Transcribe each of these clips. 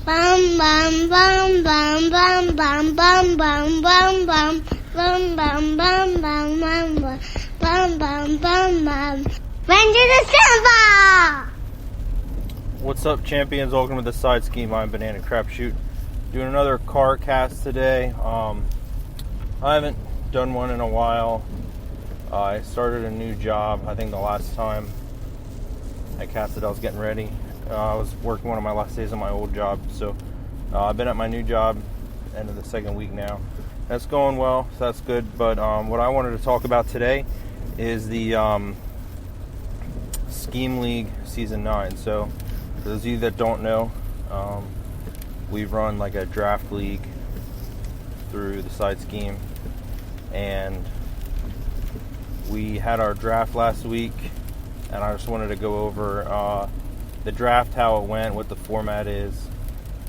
Bum bum bum bum bum bum bum bum bum bum bum bum bum bum bum bum bum bum bum. Ranger the Silver! What's up, champions? Welcome to the side scheme. I'm Bananacrapshoot. Doing another Carcast today. I haven't done one in a while. I started a new job. I think the last time I casted, I was getting ready. I was working one of my last days on my old job, so I've been at my new job end of the second week now. That's going well, so that's good. But what I wanted to talk about today is the Scheme League Season 9. So for those of you that don't know, we run like a draft league through the side scheme, and we had our draft last week, and I just wanted to go over the draft, how it went, what the format is,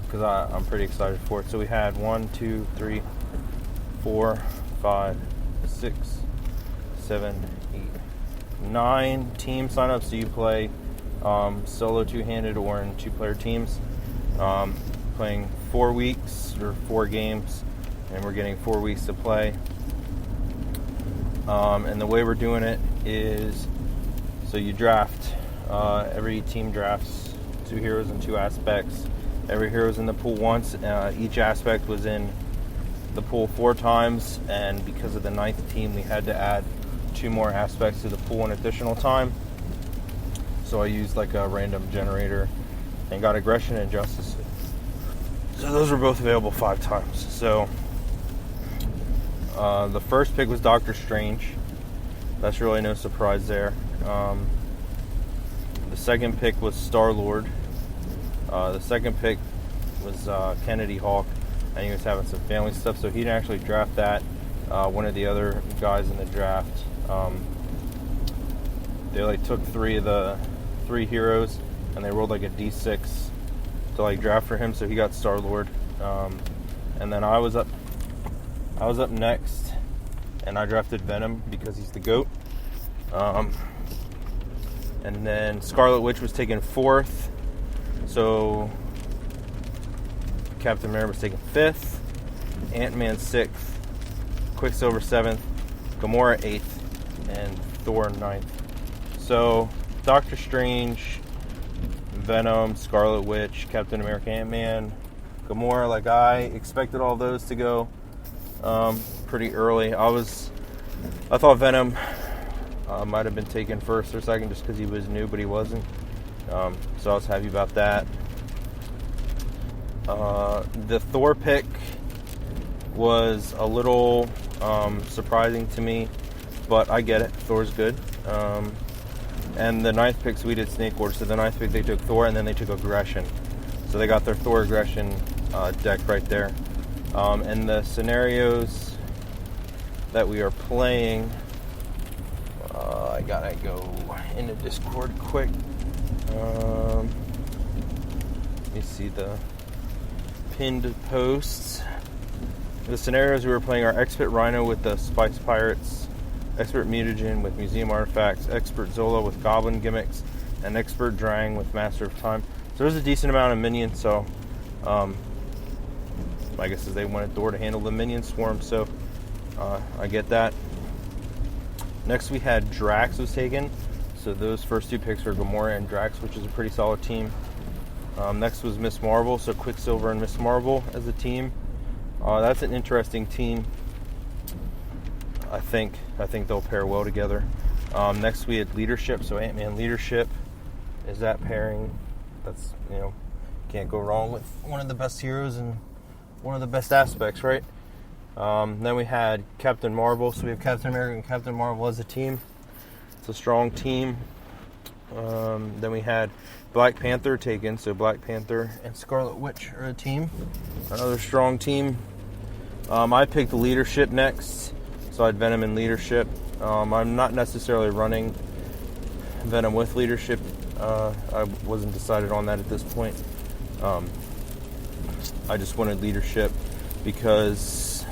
because I'm pretty excited for it. So we had 1, 2, 3, 4, 5, 6, 7, 8, 9 team signups. So you play solo, two-handed, or in two-player teams. Playing 4 weeks or 4 games, and we're getting 4 weeks to play. And the way we're doing it is, so you draft. Every team drafts 2 heroes and 2 aspects. Every hero's in the pool once. Each aspect was in the pool 4 times, and because of the 9th team, we had to add 2 more aspects to the pool an additional time. So I used like a random generator and got aggression and justice. So those were both available 5 times. So the first pick was Doctor Strange. That's really no surprise there. The second pick was Star-Lord. The second pick was Kennedy Hawk, and he was having some family stuff, so he didn't actually draft that. One of the other guys in the draft, they like took 3 of the 3 heroes, and they rolled like a d6 to like draft for him, so he got Star-Lord. And then I was up next, and I drafted Venom because he's the GOAT. And then Scarlet Witch was taken 4th. So Captain America was taken 5th. Ant-Man 6th. Quicksilver 7th. Gamora 8th. And Thor 9th. So Doctor Strange, Venom, Scarlet Witch, Captain America, Ant-Man, Gamora. Like, I expected all those to go pretty early. I thought Venom might have been taken first or second just because he was new, but he wasn't. So I was happy about that. The Thor pick was a little surprising to me, but I get it. Thor's good. And the 9th pick, so we did Snake Order. So the 9th pick, they took Thor, and then they took Aggression. So they got their Thor Aggression deck right there. And the scenarios that we are playing, I gotta go into Discord quick. Let me see the pinned posts. The scenarios we were playing are Expert Rhino with the Spice Pirates, Expert Mutagen with Museum Artifacts, Expert Zola with Goblin Gimmicks, and Expert Drang with Master of Time. So there's a decent amount of minions, so I guess they wanted Thor to handle the minion swarm, so I get that. Next we had Drax was taken. So those first 2 picks were Gamora and Drax, which is a pretty solid team. Next was Miss Marvel, so Quicksilver and Miss Marvel as a team. That's an interesting team. I think they'll pair well together. Next we had Leadership, so Ant-Man Leadership is that pairing. That's, can't go wrong with one of the best heroes and one of the best aspects, right? Then we had Captain Marvel, so we have Captain America and Captain Marvel as a team. It's a strong team. Then we had Black Panther taken, so Black Panther and Scarlet Witch are a team. Another strong team. I picked Leadership next, so I had Venom and Leadership. I'm not necessarily running Venom with Leadership. I wasn't decided on that at this point. I just wanted Leadership because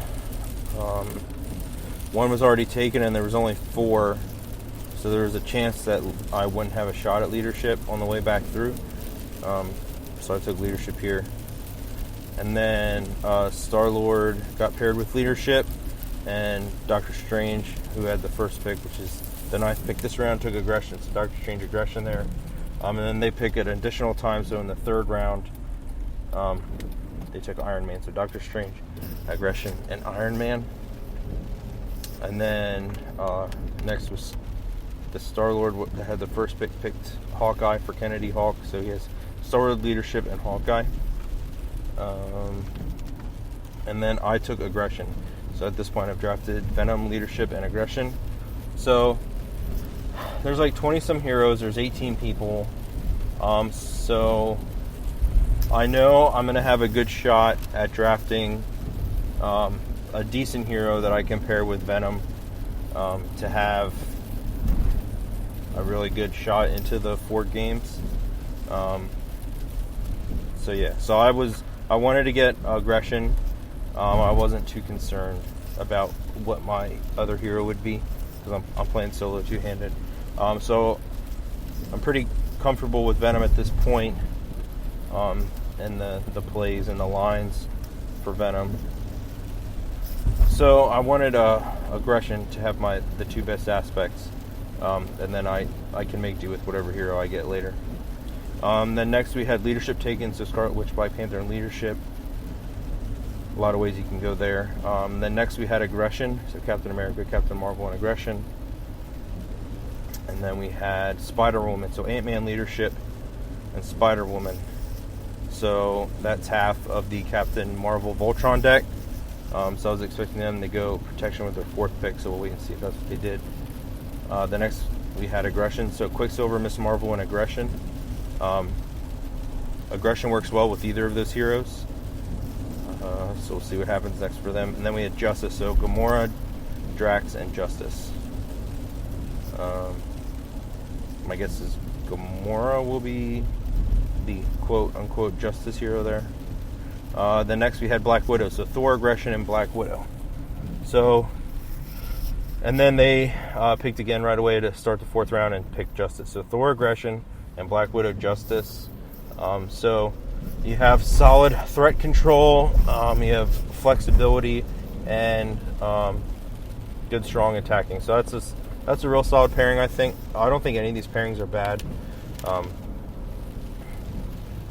1 was already taken and there was only 4, so there was a chance that I wouldn't have a shot at Leadership on the way back through. So I took Leadership here. And then Star-Lord got paired with Leadership, and Doctor Strange, who had the first pick, which is the 9th pick this round, took Aggression. So Doctor Strange Aggression there. And then they pick at an additional time, so in the 3rd round, they took Iron Man. So Doctor Strange, Aggression, and Iron Man. And then next was the Star-Lord that had the first pick, picked Hawkeye for Kennedy Hawk. So he has Star-Lord, Leadership, and Hawkeye. And then I took Aggression. So at this point I've drafted Venom, Leadership, and Aggression. So there's like 20 some heroes, there's 18 people. So I know I'm going to have a good shot at drafting a decent hero that I can pair with Venom to have a really good shot into the 4 games. So yeah, so I wanted to get Aggression. I wasn't too concerned about what my other hero would be because I'm playing solo 2-handed. So I'm pretty comfortable with Venom at this point, and the plays and the lines for Venom. So I wanted Aggression to have the 2 best aspects, and then I can make do with whatever hero I get later. Then next we had Leadership taken, so Scarlet Witch, Black Panther, and Leadership. A lot of ways you can go there. Then next we had Aggression, so Captain America, Captain Marvel, and Aggression. And then we had Spider-Woman, so Ant-Man, Leadership, and Spider-Woman. So that's half of the Captain Marvel Voltron deck. So I was expecting them to go Protection with their 4th pick, so we'll wait and see if that's what they did. The next we had Aggression, so Quicksilver, Miss Marvel, and Aggression. Aggression works well with either of those heroes. So we'll see what happens next for them. And then we had Justice, so Gamora, Drax, and Justice. My guess is Gamora will be the quote-unquote Justice hero there. Then next we had Black Widow, so Thor, Aggression, and Black Widow. So, and then they picked again right away to start the 4th round and picked Justice. So Thor, Aggression, and Black Widow, Justice. So you have solid threat control, you have flexibility, and good strong attacking. So that's a real solid pairing, I think. I don't think any of these pairings are bad. But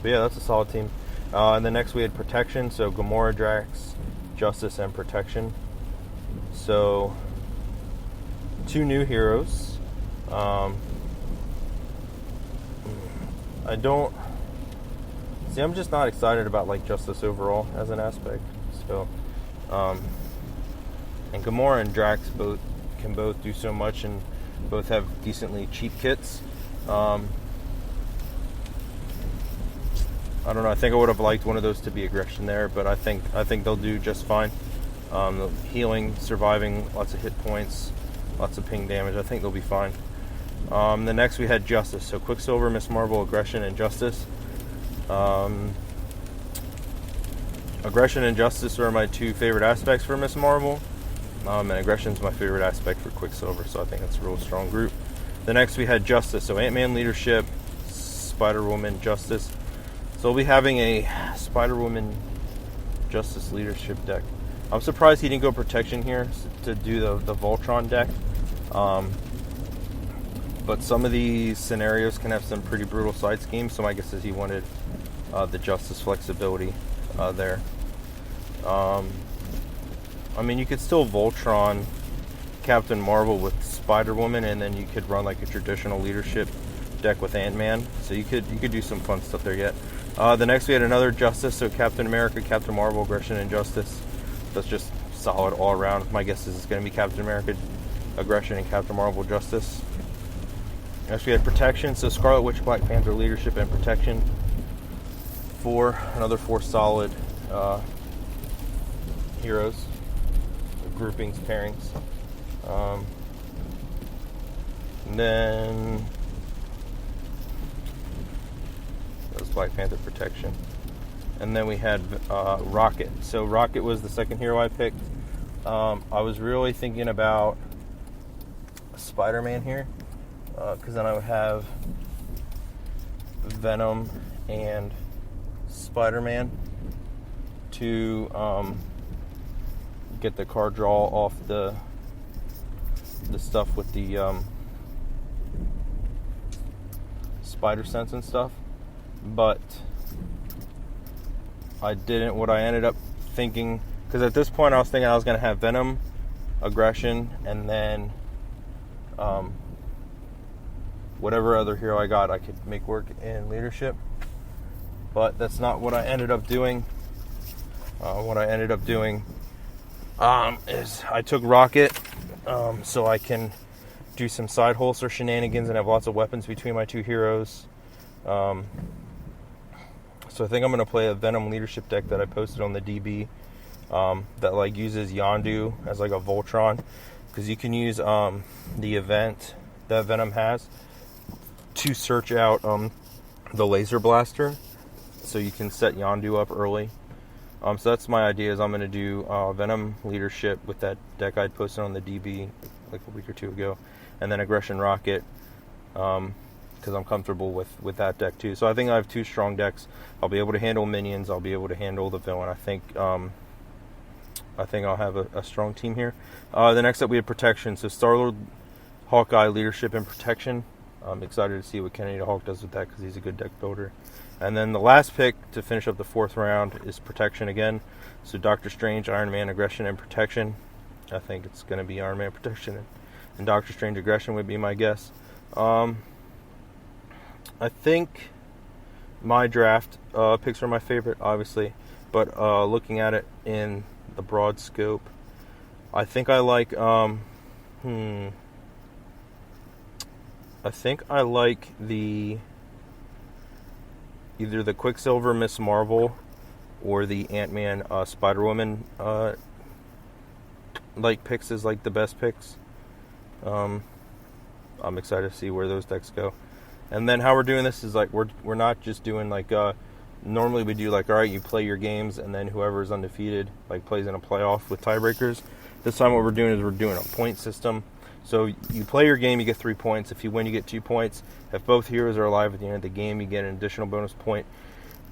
yeah, that's a solid team. And then next we had Protection, so Gamora, Drax, Justice, and Protection. So 2 new heroes. I'm just not excited about like Justice overall as an aspect. So, and Gamora and Drax can both do so much, and both have decently cheap kits. I don't know. I think I would have liked one of those to be Aggression there, but I think they'll do just fine. Healing, surviving, lots of hit points, lots of ping damage. I think they'll be fine. The next we had Justice, so Quicksilver, Miss Marvel, Aggression, and Justice. Aggression and Justice are my 2 favorite aspects for Miss Marvel, and Aggression is my favorite aspect for Quicksilver, so I think that's a real strong group. The next we had Justice, so Ant-Man, Leadership, Spider-Woman, Justice. So we'll be having a Spider-Woman, Justice, Leadership deck. I'm surprised he didn't go Protection here to do the Voltron deck. But some of these scenarios can have some pretty brutal side schemes, so my guess is he wanted the Justice flexibility there. I mean, you could still Voltron Captain Marvel with Spider-Woman, and then you could run like a traditional Leadership deck with Ant-Man. So you could do some fun stuff there yet. The next we had another Justice, so Captain America, Captain Marvel, Aggression, and Justice. That's just solid all around. My guess is it's going to be Captain America, Aggression, and Captain Marvel, Justice. Next we had Protection, so Scarlet Witch, Black Panther, Leadership, and Protection. Another 4 solid heroes, groupings, pairings. And then that was Black Panther, Protection. And then we had Rocket. So Rocket was the second hero I picked. I was really thinking about Spider-Man here, because then I would have Venom and Spider-Man. to get the card draw off the stuff with the spider sense and stuff, but I didn't. What I ended up thinking, because at this point I was thinking I was going to have Venom, Aggression, and then whatever other hero I got I could make work in Leadership, but that's not what I ended up doing. What I ended up doing is I took Rocket so I can do some side holster shenanigans and have lots of weapons between my two heroes. So I think I'm going to play a Venom Leadership deck that I posted on the DB that like uses Yondu as like a Voltron, because you can use the event that Venom has to search out the laser blaster, so you can set Yondu up early. So that's my idea, is I'm going to do Venom Leadership with that deck I'd posted on the DB like a week or two ago, and then Aggression Rocket, because I'm comfortable with that deck too. So I think I have two strong decks. I'll be able to handle minions. I'll be able to handle the villain. I think I'll have a strong team here. The next up we have Protection. So Star-Lord, Hawkeye, Leadership, and Protection. I'm excited to see what Kennedy the Hawk does with that, because he's a good deck builder. And then the last pick to finish up the fourth round is Protection again. So Doctor Strange, Iron Man, Aggression, and Protection. I think it's going to be Iron Man, Protection, and Doctor Strange Aggression would be my guess. I think my draft picks are my favorite, obviously, but looking at it in the broad scope, I think I like either the Quicksilver Miss Marvel or the Ant-Man Spider-Woman like picks is like the best picks. I'm excited to see where those decks go. And then how we're doing this is like we're not just doing like normally we do like, all right, you play your games and then whoever is undefeated like plays in a playoff with tiebreakers. This time what we're doing is we're doing a point system. So you play your game, you get 3 points. If you win, you get 2 points. If both heroes are alive at the end of the game, you get an additional bonus point.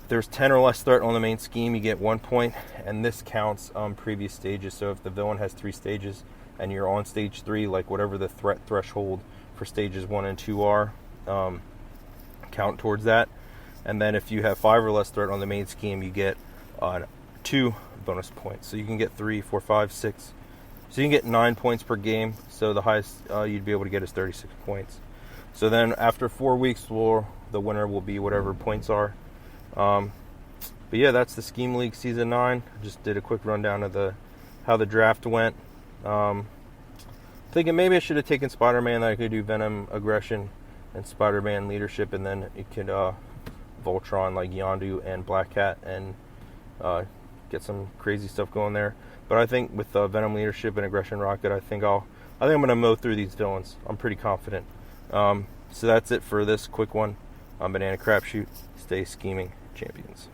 If there's 10 or less threat on the main scheme, you get 1 point, and this counts previous stages. So if the villain has 3 stages and you're on stage 3, like whatever the threat threshold for stages 1 and 2 are, count towards that. And then if you have 5 or less threat on the main scheme, you get 2 bonus points. So you can get 3, 4, 5, 6. So you can get 9 points per game. So the highest you'd be able to get is 36 points. So then after 4 weeks, the winner will be whatever points are. But yeah, that's the Scheme League Season 9. Just did a quick rundown of how the draft went. Thinking maybe I should have taken Spider-Man, that I could do Venom, Aggression, and Spider-Man Leadership, and then it could Voltron like Yondu and Black Cat and get some crazy stuff going there. But I think with Venom Leadership and Aggression Rocket, I think I'm going to mow through these villains. I'm pretty confident. So that's it for this quick one on Bananacrapshoot. Stay scheming, champions.